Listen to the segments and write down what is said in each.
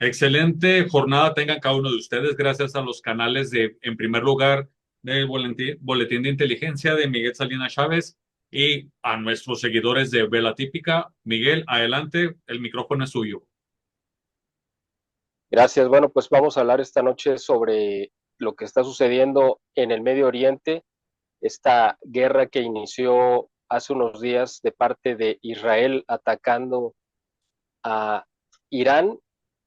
Excelente jornada tengan cada uno de ustedes, gracias a los canales de, en primer lugar, del Boletín de Inteligencia de Miguel Salinas Chávez y a nuestros seguidores de Vela Típica. Miguel, adelante, el micrófono es suyo. Gracias. Bueno, pues vamos a hablar esta noche sobre lo que está sucediendo en el Medio Oriente, esta guerra que inició hace unos días de parte de Israel atacando a Irán,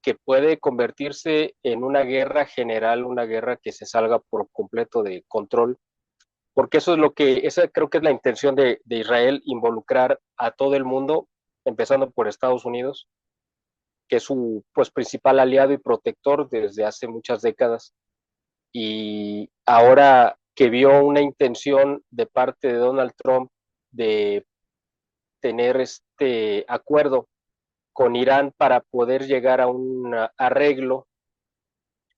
que puede convertirse en una guerra general, una guerra que se salga por completo de control, porque eso es lo que, esa creo que es la intención de Israel, involucrar a todo el mundo, empezando por Estados Unidos, que es su pues, principal aliado y protector desde hace muchas décadas. Y ahora que vio una intención de parte de Donald Trump de tener este acuerdo con Irán para poder llegar a un arreglo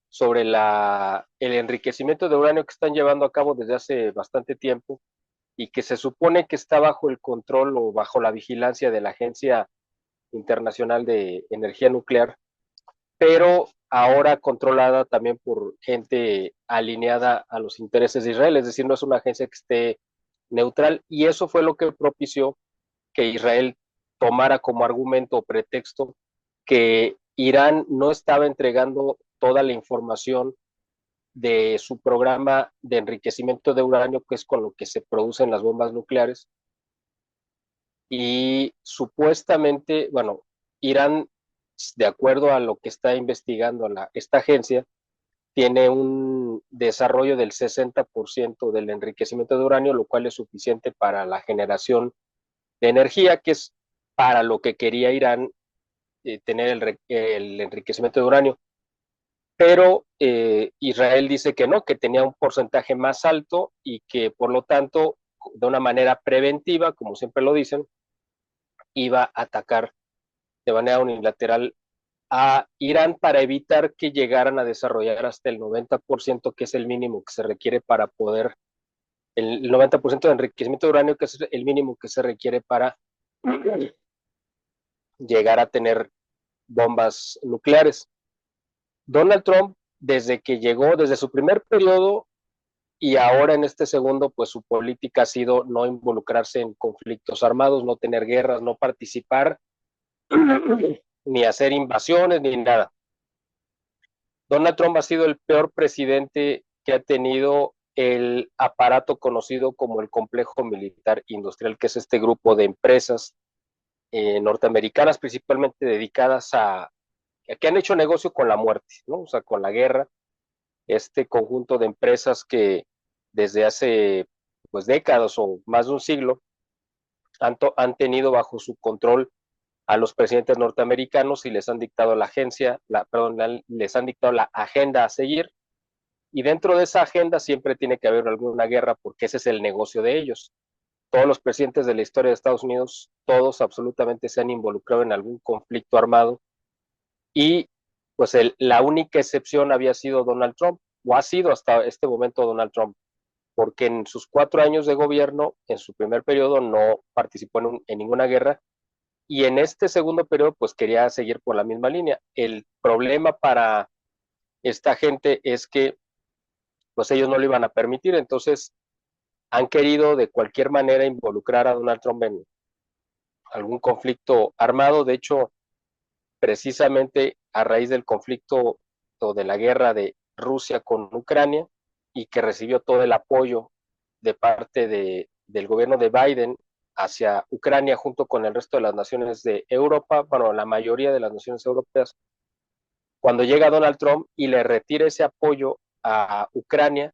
sobre el enriquecimiento de uranio que están llevando a cabo desde hace bastante tiempo y que se supone que está bajo el control o bajo la vigilancia de la Agencia Internacional de Energía Nuclear, pero ahora controlada también por gente alineada a los intereses de Israel, es decir, no es una agencia que esté neutral, y eso fue lo que propició que Israel tomara como argumento o pretexto que Irán no estaba entregando toda la información de su programa de enriquecimiento de uranio, que es con lo que se producen las bombas nucleares, y supuestamente, bueno, Irán, de acuerdo a lo que está investigando esta agencia, tiene un desarrollo del 60% del enriquecimiento de uranio, lo cual es suficiente para la generación de energía, que es para lo que quería Irán tener el enriquecimiento de uranio. Pero Israel dice que no, que tenía un porcentaje más alto y que por lo tanto, de una manera preventiva, como siempre lo dicen, iba a atacar de manera unilateral a Irán para evitar que llegaran a desarrollar hasta el 90%, que es el mínimo que se requiere para poder, el 90% de enriquecimiento de uranio, que es el mínimo que se requiere para llegar a tener bombas nucleares. Donald Trump, desde que llegó, desde su primer periodo y ahora en este segundo, pues su política ha sido no involucrarse en conflictos armados, no tener guerras, no participar, ni hacer invasiones, ni nada. Donald Trump ha sido el peor presidente que ha tenido el aparato conocido como el complejo militar industrial, que es este grupo de empresas norteamericanas principalmente dedicadas a que han hecho negocio con la muerte, ¿no? O sea, con la guerra, este conjunto de empresas que desde hace pues décadas o más de un siglo han tenido bajo su control a los presidentes norteamericanos y les han dictado les han dictado la agenda a seguir, y dentro de esa agenda siempre tiene que haber alguna guerra porque ese es el negocio de ellos. Todos los presidentes de la historia de Estados Unidos, todos absolutamente se han involucrado en algún conflicto armado, y pues la única excepción había sido Donald Trump, o ha sido hasta este momento Donald Trump, porque en sus 4 años de gobierno, en su primer periodo, no participó en ninguna guerra, y en este segundo periodo pues quería seguir por la misma línea. El problema para esta gente es que pues ellos no lo iban a permitir, entonces han querido de cualquier manera involucrar a Donald Trump en algún conflicto armado. De hecho, precisamente a raíz del conflicto o de la guerra de Rusia con Ucrania, y que recibió todo el apoyo de parte del gobierno de Biden hacia Ucrania junto con el resto de las naciones de Europa, bueno, la mayoría de las naciones europeas. Cuando llega Donald Trump y le retira ese apoyo a Ucrania,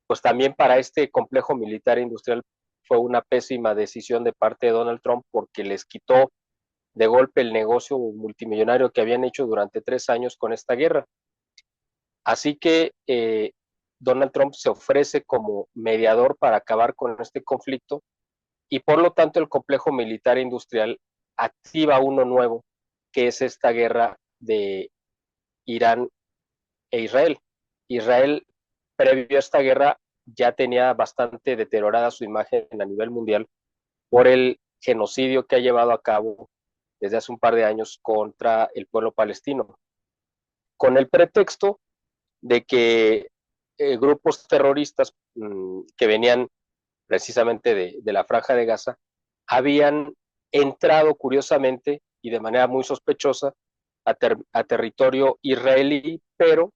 pues también para este complejo militar industrial fue una pésima decisión de parte de Donald Trump, porque les quitó de golpe el negocio multimillonario que habían hecho durante 3 años con esta guerra. Así que Donald Trump se ofrece como mediador para acabar con este conflicto, y por lo tanto el complejo militar industrial activa uno nuevo, que es esta guerra de Irán e Israel. Israel, previo a esta guerra, ya tenía bastante deteriorada su imagen a nivel mundial por el genocidio que ha llevado a cabo desde hace un par de años contra el pueblo palestino. con el pretexto de que grupos terroristas que venían precisamente de la Franja de Gaza habían entrado curiosamente y de manera muy sospechosa a territorio israelí, pero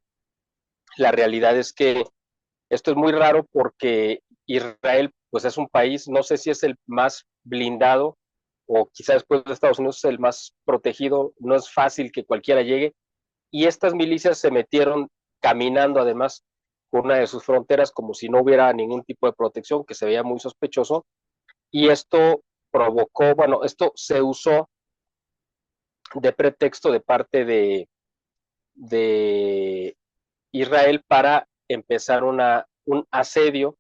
la realidad es que esto es muy raro porque Israel pues es un país, no sé si es el más blindado o quizá después de Estados Unidos es el más protegido, no es fácil que cualquiera llegue, y estas milicias se metieron caminando además por una de sus fronteras como si no hubiera ningún tipo de protección, que se veía muy sospechoso, y esto provocó, bueno, esto se usó de pretexto de parte de Israel para empezar un asedio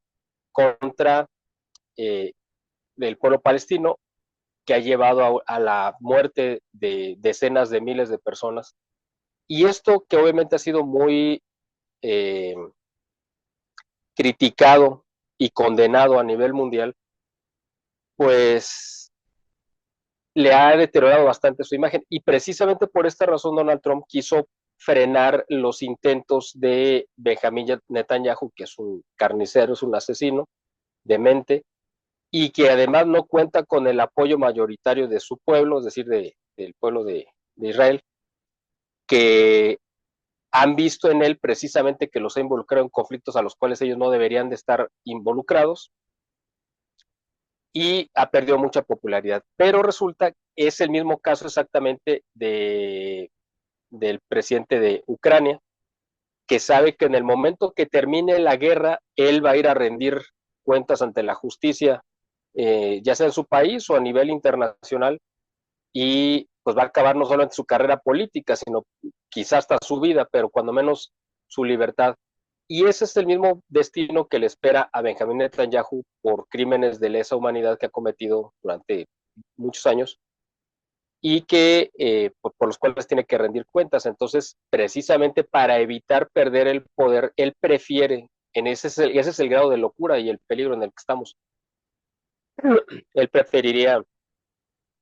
contra el pueblo palestino, que ha llevado a la muerte de decenas de miles de personas. Y esto que obviamente ha sido muy eh, criticado y condenado a nivel mundial, pues le ha deteriorado bastante su imagen. Y precisamente por esta razón Donald Trump quiso frenar los intentos de Benjamín Netanyahu, que es un carnicero, es un asesino demente, y que además no cuenta con el apoyo mayoritario de su pueblo, es decir, del pueblo de Israel, que han visto en él precisamente que los ha involucrado en conflictos a los cuales ellos no deberían de estar involucrados, y ha perdido mucha popularidad. Pero resulta que es el mismo caso exactamente del presidente de Ucrania, que sabe que en el momento que termine la guerra, él va a ir a rendir cuentas ante la justicia, ya sea en su país o a nivel internacional, y pues va a acabar no solamente su carrera política, sino quizás hasta su vida, pero cuando menos su libertad. Y ese es el mismo destino que le espera a Benjamín Netanyahu por crímenes de lesa humanidad que ha cometido durante muchos años y que por los cuales tiene que rendir cuentas. Entonces, precisamente para evitar perder el poder, él prefiere, ese es el grado de locura y el peligro en el que estamos, él preferiría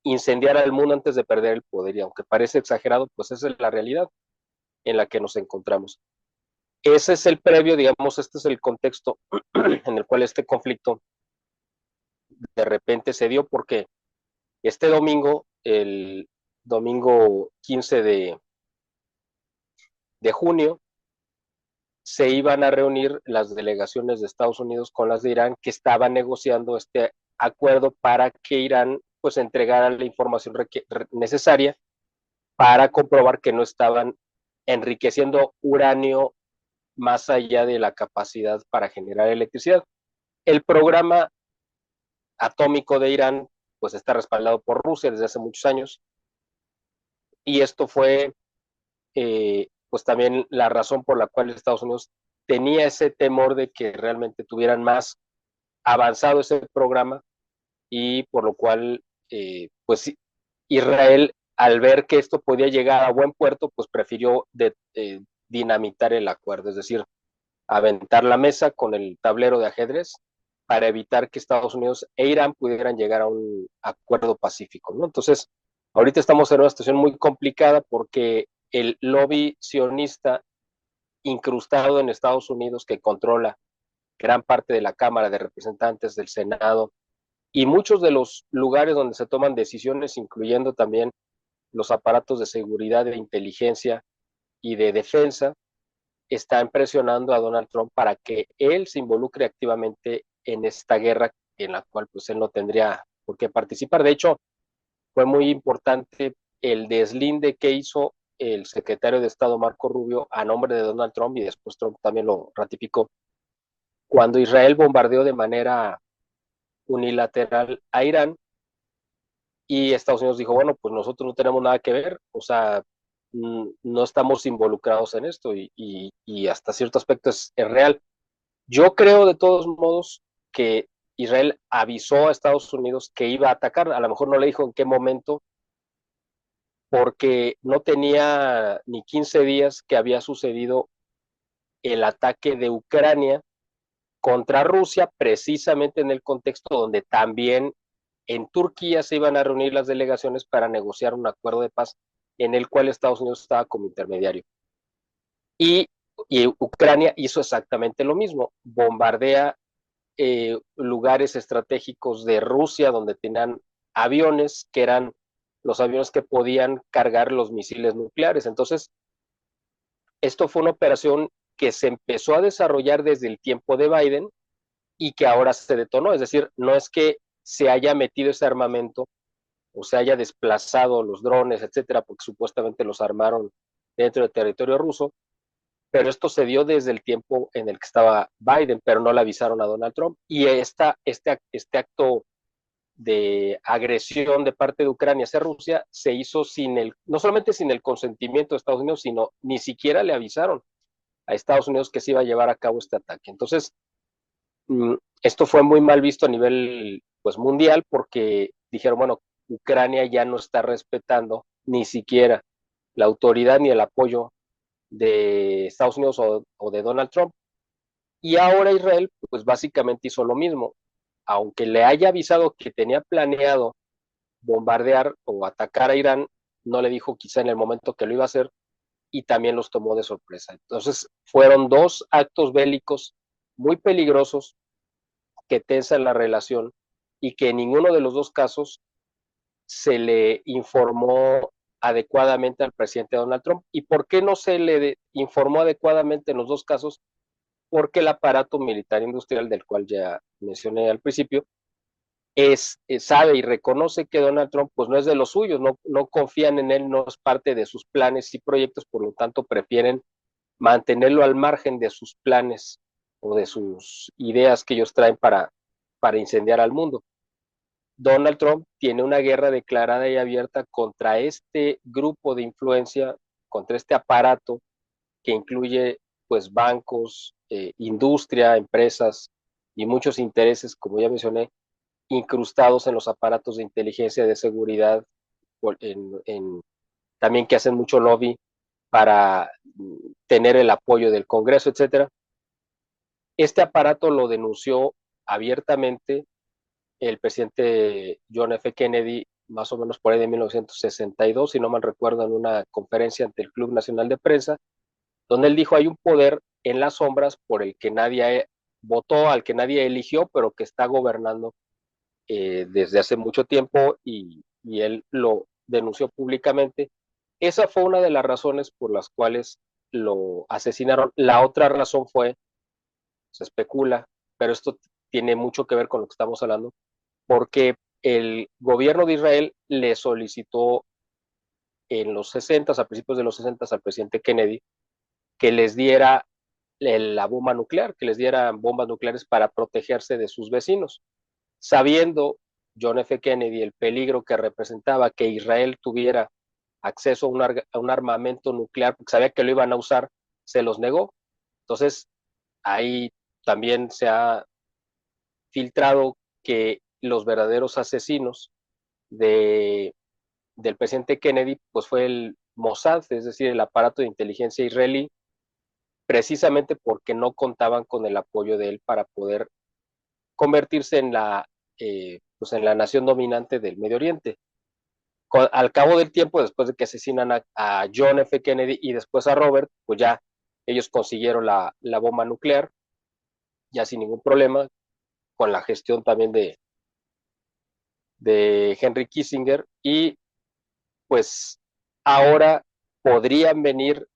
incendiar al mundo antes de perder el poder, y aunque parece exagerado, pues esa es la realidad en la que nos encontramos. Ese es el previo, digamos, este es el contexto en el cual este conflicto de repente se dio, porque este domingo, el domingo 15 de junio, se iban a reunir las delegaciones de Estados Unidos con las de Irán, que estaban negociando este acuerdo para que Irán pues entregara la información necesaria para comprobar que no estaban enriqueciendo uranio más allá de la capacidad para generar electricidad. El programa atómico de Irán pues está respaldado por Rusia desde hace muchos años, y esto fue pues también la razón por la cual Estados Unidos tenía ese temor de que realmente tuvieran más avanzado ese programa, y por lo cual pues Israel, al ver que esto podía llegar a buen puerto, pues prefirió dinamitar el acuerdo, es decir, aventar la mesa con el tablero de ajedrez para evitar que Estados Unidos e Irán pudieran llegar a un acuerdo pacífico, ¿no? Entonces, ahorita estamos en una situación muy complicada porque el lobby sionista incrustado en Estados Unidos, que controla gran parte de la Cámara de Representantes, del Senado y muchos de los lugares donde se toman decisiones, incluyendo también los aparatos de seguridad, de inteligencia y de defensa, están presionando a Donald Trump para que él se involucre activamente en esta guerra en la cual pues él no tendría por qué participar. De hecho, fue muy importante el deslinde que hizo el secretario de Estado Marco Rubio a nombre de Donald Trump, y después Trump también lo ratificó, cuando Israel bombardeó de manera unilateral a Irán, y Estados Unidos dijo, bueno, pues nosotros no tenemos nada que ver, o sea, no estamos involucrados en esto, y hasta cierto aspecto es real. Yo creo de todos modos que Israel avisó a Estados Unidos que iba a atacar, a lo mejor no le dijo en qué momento, porque no tenía ni 15 días que había sucedido el ataque de Ucrania contra Rusia, precisamente en el contexto donde también en Turquía se iban a reunir las delegaciones para negociar un acuerdo de paz en el cual Estados Unidos estaba como intermediario. Y, y Ucrania hizo exactamente lo mismo, bombardea lugares estratégicos de Rusia donde tenían aviones que eran los aviones que podían cargar los misiles nucleares. Entonces, esto fue una operación que se empezó a desarrollar desde el tiempo de Biden y que ahora se detonó. Es decir, no es que se haya metido ese armamento o se haya desplazado los drones, etcétera, porque supuestamente los armaron dentro del territorio ruso, pero esto se dio desde el tiempo en el que estaba Biden, pero no le avisaron a Donald Trump. Y este acto de agresión de parte de Ucrania hacia Rusia se hizo no solamente sin el consentimiento de Estados Unidos, sino ni siquiera le avisaron a Estados Unidos que se iba a llevar a cabo este ataque. Entonces, esto fue muy mal visto a nivel pues mundial porque dijeron, bueno, Ucrania ya no está respetando ni siquiera la autoridad ni el apoyo de Estados Unidos o de Donald Trump. Y ahora Israel, pues básicamente hizo lo mismo. Aunque le haya avisado que tenía planeado bombardear o atacar a Irán, no le dijo quizá en el momento que lo iba a hacer y también los tomó de sorpresa. Entonces fueron dos actos bélicos muy peligrosos que tensan la relación y que en ninguno de los dos casos se le informó adecuadamente al presidente Donald Trump. ¿Y por qué no se le informó adecuadamente en los dos casos? Porque el aparato militar industrial del cual ya mencioné al principio sabe y reconoce que Donald Trump pues no es de los suyos, no confían en él, no es parte de sus planes y proyectos, por lo tanto prefieren mantenerlo al margen de sus planes o de sus ideas que ellos traen para incendiar al mundo. Donald Trump tiene una guerra declarada y abierta contra este grupo de influencia, contra este aparato que incluye pues bancos, industria, empresas y muchos intereses, como ya mencioné, incrustados en los aparatos de inteligencia de seguridad, también que hacen mucho lobby para tener el apoyo del Congreso, etcétera. Este aparato lo denunció abiertamente el presidente John F. Kennedy, más o menos por ahí de 1962, si no mal recuerdo, en una conferencia ante el Club Nacional de Prensa, donde él dijo hay un poder en las sombras por el que nadie votó, al que nadie eligió, pero que está gobernando desde hace mucho tiempo y él lo denunció públicamente. Esa fue una de las razones por las cuales lo asesinaron. La otra razón fue, se especula, pero esto tiene mucho que ver con lo que estamos hablando, porque el gobierno de Israel le solicitó en los 60, a principios de los 60, al presidente Kennedy, que les diera la bomba nuclear, que les diera bombas nucleares para protegerse de sus vecinos, sabiendo John F. Kennedy el peligro que representaba que Israel tuviera acceso a un armamento nuclear, porque sabía que lo iban a usar, se los negó. Entonces, ahí también se ha filtrado que los verdaderos asesinos de, del presidente Kennedy, pues fue el Mossad, es decir, el aparato de inteligencia israelí, precisamente porque no contaban con el apoyo de él para poder convertirse pues en la nación dominante del Medio Oriente. Al cabo del tiempo, después de que asesinan a John F. Kennedy y después a Robert, pues ya ellos consiguieron la bomba nuclear, ya sin ningún problema, con la gestión también de Henry Kissinger, y pues ahora podrían venir,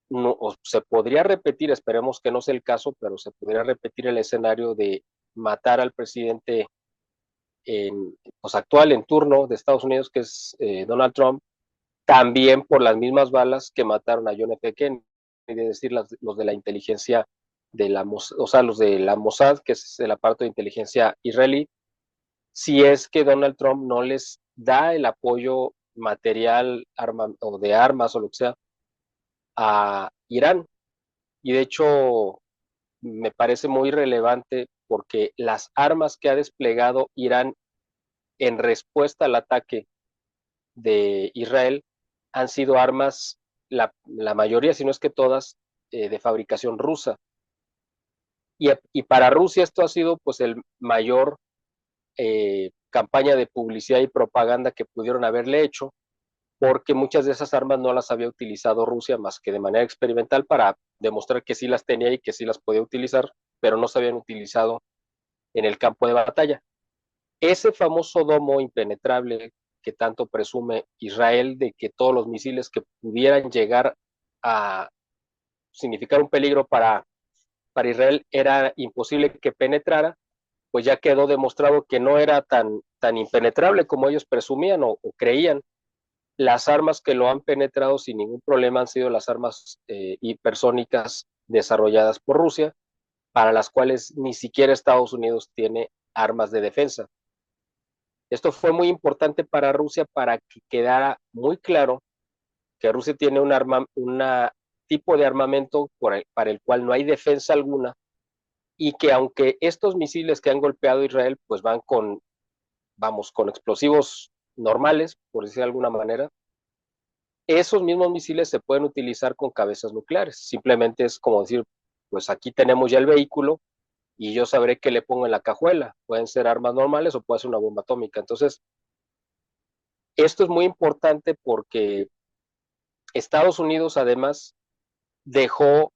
no, o se podría repetir, esperemos que no sea el caso, pero se podría repetir el escenario de matar al presidente pues actual en turno de Estados Unidos, que es Donald Trump, también por las mismas balas que mataron a John F. Kennedy, es decir, los de la inteligencia o sea, los de la Mossad, que es el aparato de inteligencia israelí, si es que Donald Trump no les da el apoyo material o de armas o lo que sea a Irán. Y de hecho, me parece muy relevante porque las armas que ha desplegado Irán en respuesta al ataque de Israel han sido armas, la mayoría, si no es que todas, de fabricación rusa. Y para Rusia esto ha sido pues el mayor campaña de publicidad y propaganda que pudieron haberle hecho, porque muchas de esas armas no las había utilizado Rusia más que de manera experimental para demostrar que sí las tenía y que sí las podía utilizar, pero no se habían utilizado en el campo de batalla. Ese famoso domo impenetrable que tanto presume Israel de que todos los misiles que pudieran llegar a significar un peligro para Israel era imposible que penetrara, pues ya quedó demostrado que no era tan impenetrable como ellos presumían o creían. Las armas que lo han penetrado sin ningún problema han sido las armas hipersónicas desarrolladas por Rusia, para las cuales ni siquiera Estados Unidos tiene armas de defensa. Esto fue muy importante para Rusia para que quedara muy claro que Rusia tiene un tipo de armamento para el cual no hay defensa alguna y que aunque estos misiles que han golpeado a Israel pues van con explosivos normales, por decir de alguna manera, esos mismos misiles se pueden utilizar con cabezas nucleares. Simplemente es como decir, pues aquí tenemos ya el vehículo y yo sabré qué le pongo en la cajuela. Pueden ser armas normales o puede ser una bomba atómica. Entonces, esto es muy importante porque Estados Unidos además dejó,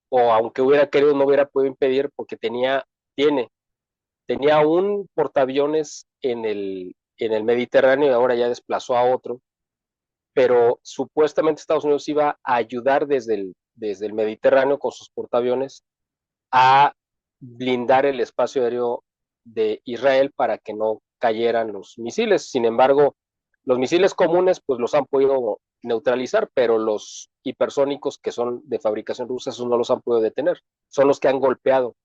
o aunque hubiera querido, no hubiera podido impedir porque tiene, tenía un portaaviones en el Mediterráneo y ahora ya desplazó a otro, pero supuestamente Estados Unidos iba a ayudar desde el Mediterráneo con sus portaaviones a blindar el espacio aéreo de Israel para que no cayeran los misiles. Sin embargo, los misiles comunes pues los han podido neutralizar, pero los hipersónicos que son de fabricación rusa, esos no los han podido detener. Son los que han golpeado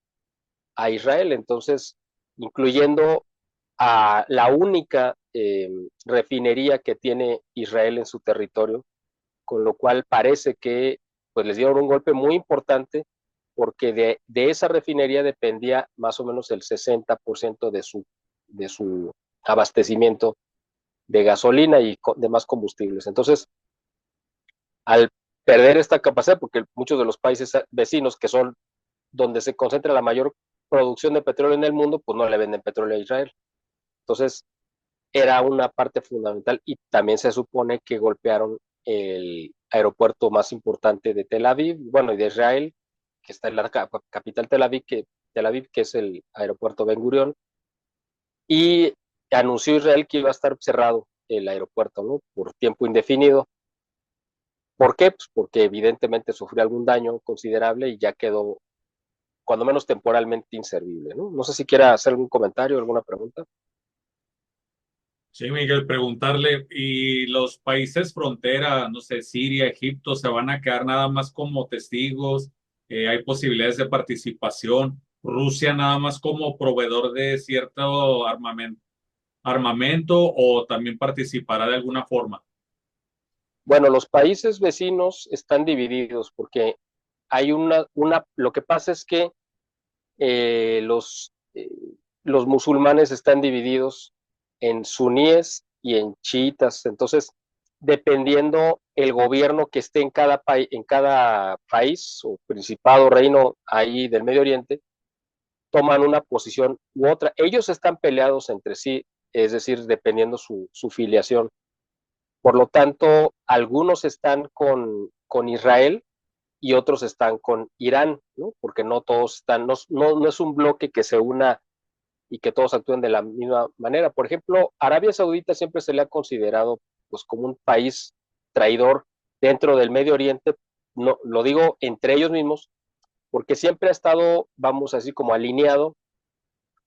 a Israel. Entonces, incluyendo a la única refinería que tiene Israel en su territorio, con lo cual parece que pues les dieron un golpe muy importante porque de esa refinería dependía más o menos el 60% de su abastecimiento de gasolina y demás combustibles. Entonces, al perder esta capacidad, porque muchos de los países vecinos que son donde se concentra la mayor producción de petróleo en el mundo, pues no le venden petróleo a Israel. Entonces, era una parte fundamental y también se supone que golpearon el aeropuerto más importante de Tel Aviv, bueno, y de Israel, que está en la capital Tel Aviv, que es el aeropuerto Ben Gurion, y anunció Israel que iba a estar cerrado el aeropuerto, ¿no? Por tiempo indefinido. ¿Por qué? Pues porque evidentemente sufrió algún daño considerable y ya quedó, cuando menos temporalmente, inservible, ¿no? No sé si quiera hacer algún comentario, alguna pregunta. Sí, Miguel, preguntarle, ¿y los países frontera, no sé, Siria, Egipto, se van a quedar nada más como testigos? ¿Hay posibilidades de participación? ¿Rusia nada más como proveedor de cierto armamento o también participará de alguna forma? Bueno, los países vecinos están divididos porque hay lo que pasa es que eh, los, eh, los musulmanes están divididos en suníes y en chiitas. Entonces, dependiendo el gobierno que esté en cada país o principado, reino ahí del Medio Oriente, toman una posición u otra. Ellos están peleados entre sí, es decir, dependiendo su filiación. Por lo tanto, algunos están con Israel y otros están con Irán, ¿no? Porque no todos están, no es un bloque que se una y que todos actúen de la misma manera. Por ejemplo, Arabia Saudita siempre se le ha considerado pues como un país traidor dentro del Medio Oriente, no, lo digo entre ellos mismos, porque siempre ha estado, vamos así como alineado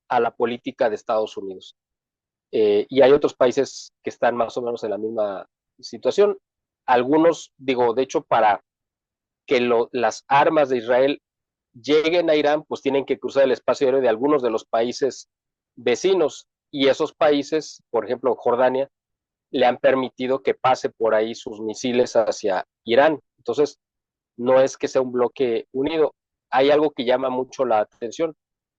a la política de Estados Unidos. Y hay otros países que están más o menos en la misma situación. Algunos, digo, de hecho, para que las armas de Israel lleguen a Irán, pues tienen que cruzar el espacio aéreo de algunos de los países vecinos. Y esos países, por ejemplo, Jordania, le han permitido que pase por ahí sus misiles hacia Irán. Entonces, no es que sea un bloque unido. Hay algo que llama mucho la atención.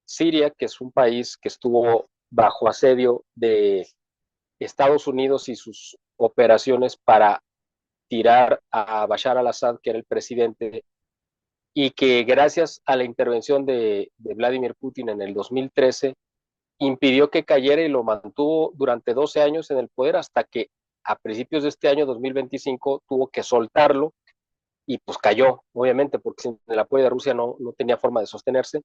Siria, que es un país que estuvo bajo asedio de Estados Unidos y sus operaciones para tirar a Bashar al-Assad, que era el presidente, y que gracias a la intervención de Vladimir Putin en el 2013 impidió que cayera y lo mantuvo durante 12 años en el poder hasta que a principios de este año 2025 tuvo que soltarlo y pues cayó, obviamente, porque sin el apoyo de Rusia no tenía forma de sostenerse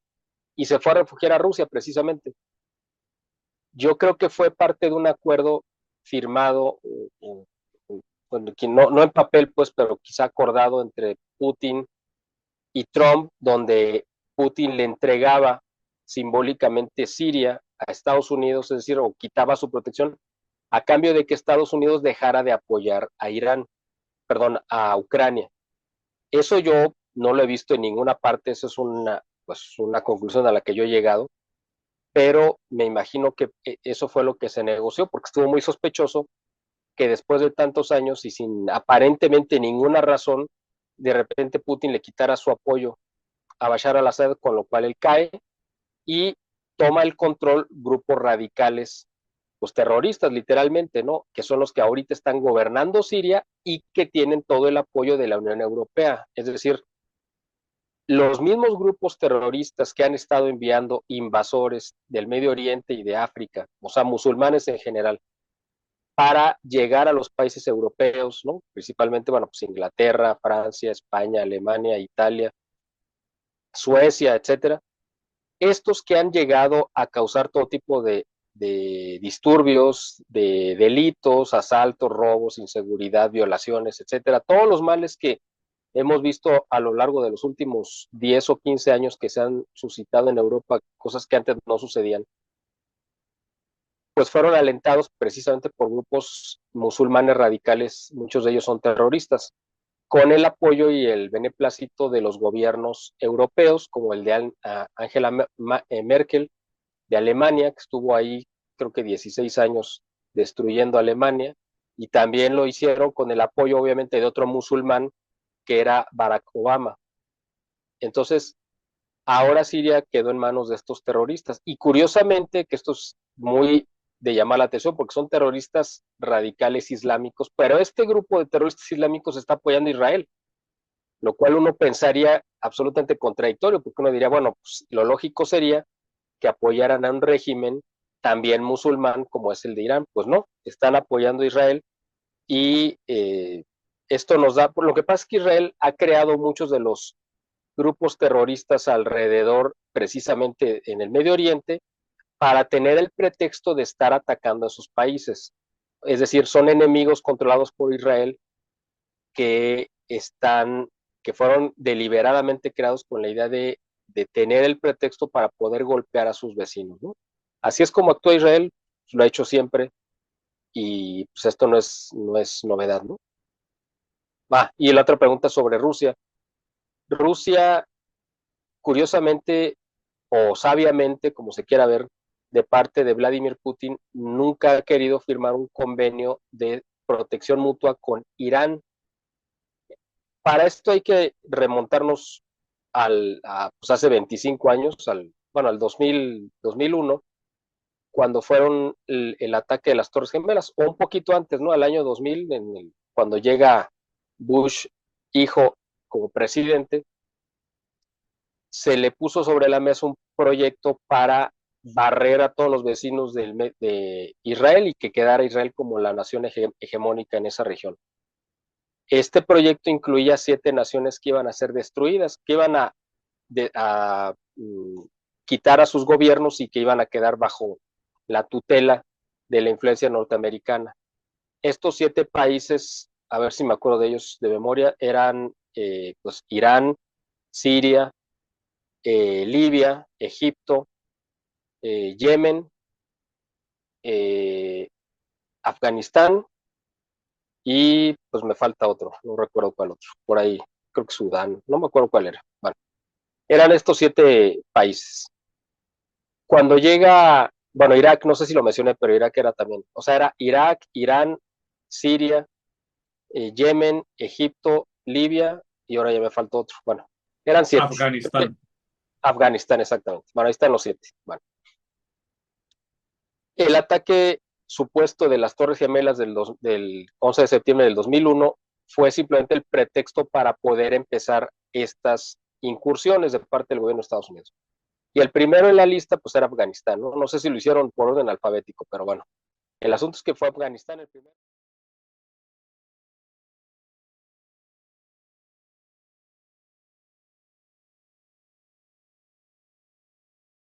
y se fue a refugiar a Rusia precisamente. Yo creo que fue parte de un acuerdo firmado, bueno, no en papel, pues, pero quizá acordado entre Putin y Trump, donde Putin le entregaba simbólicamente Siria a Estados Unidos, es decir, o quitaba su protección, a cambio de que Estados Unidos dejara de apoyar a Irán, perdón, a Ucrania. Eso yo no lo he visto en ninguna parte, eso es una conclusión a la que yo he llegado, pero me imagino que eso fue lo que se negoció, porque estuvo muy sospechoso que después de tantos años y sin aparentemente ninguna razón, de repente Putin le quitara su apoyo a Bashar al-Assad, con lo cual él cae y toma el control grupos radicales, pues terroristas literalmente, ¿no? Que son los que ahorita están gobernando Siria y que tienen todo el apoyo de la Unión Europea. Es decir, los mismos grupos terroristas que han estado enviando invasores del Medio Oriente y de África, o sea, musulmanes en general, para llegar a los países europeos, ¿no? Principalmente, bueno, pues Inglaterra, Francia, España, Alemania, Italia, Suecia, etcétera. Estos que han llegado a causar todo tipo de disturbios, de delitos, asaltos, robos, inseguridad, violaciones, etcétera, todos los males que hemos visto a lo largo de los últimos 10 o 15 años que se han suscitado en Europa, cosas que antes no sucedían, pues fueron alentados precisamente por grupos musulmanes radicales, muchos de ellos son terroristas, con el apoyo y el beneplácito de los gobiernos europeos, como el de Angela Merkel de Alemania, que estuvo ahí creo que 16 años destruyendo Alemania, y también lo hicieron con el apoyo obviamente de otro musulmán que era Barack Obama. Entonces, ahora Siria quedó en manos de estos terroristas. Y curiosamente, que esto es muy de llamar la atención, porque son terroristas radicales islámicos, pero este grupo de terroristas islámicos está apoyando a Israel, lo cual uno pensaría absolutamente contradictorio, porque uno diría, bueno, pues lo lógico sería que apoyaran a un régimen también musulmán como es el de Irán. Pues no, están apoyando a Israel y esto nos da, por lo que pasa es que Israel ha creado muchos de los grupos terroristas alrededor, precisamente en el Medio Oriente, para tener el pretexto de estar atacando a sus países. Es decir, son enemigos controlados por Israel que que fueron deliberadamente creados con la idea de tener el pretexto para poder golpear a sus vecinos, ¿no? Así es como actúa Israel, lo ha hecho siempre, y pues esto no es novedad, ¿no? Y la otra pregunta sobre Rusia. Rusia, curiosamente, o sabiamente, como se quiera ver, de parte de Vladimir Putin, nunca ha querido firmar un convenio de protección mutua con Irán. Para esto hay que remontarnos pues hace 25 años, al 2001, cuando fueron el ataque de las Torres Gemelas, o un poquito antes, ¿no? Al año 2000, cuando llega Bush, hijo, como presidente, se le puso sobre la mesa un proyecto para barrer a todos los vecinos de Israel y que quedara Israel como la nación hegemónica en esa región. Este proyecto incluía 7 naciones que iban a ser destruidas, que iban a quitar a sus gobiernos y que iban a quedar bajo la tutela de la influencia norteamericana. Estos 7 países, a ver si me acuerdo de ellos de memoria, eran pues Irán, Siria, Libia, Egipto, Yemen, Afganistán y pues me falta otro, no recuerdo cuál otro, por ahí, creo que Sudán, no me acuerdo cuál era. Bueno, eran estos 7 países. Cuando llega, bueno, Irak, no sé si lo mencioné, pero Irak era también, o sea, era Irak, Irán, Siria, Yemen, Egipto, Libia y ahora ya me faltó otro. Bueno, eran 7. Afganistán. Afganistán, exactamente. Bueno, ahí están los 7. Bueno, el ataque supuesto de las Torres Gemelas del 11 de septiembre del 2001 fue simplemente el pretexto para poder empezar estas incursiones de parte del gobierno de Estados Unidos. Y el primero en la lista, pues era Afganistán, ¿no? No sé si lo hicieron por orden alfabético, pero bueno. El asunto es que fue Afganistán el primero.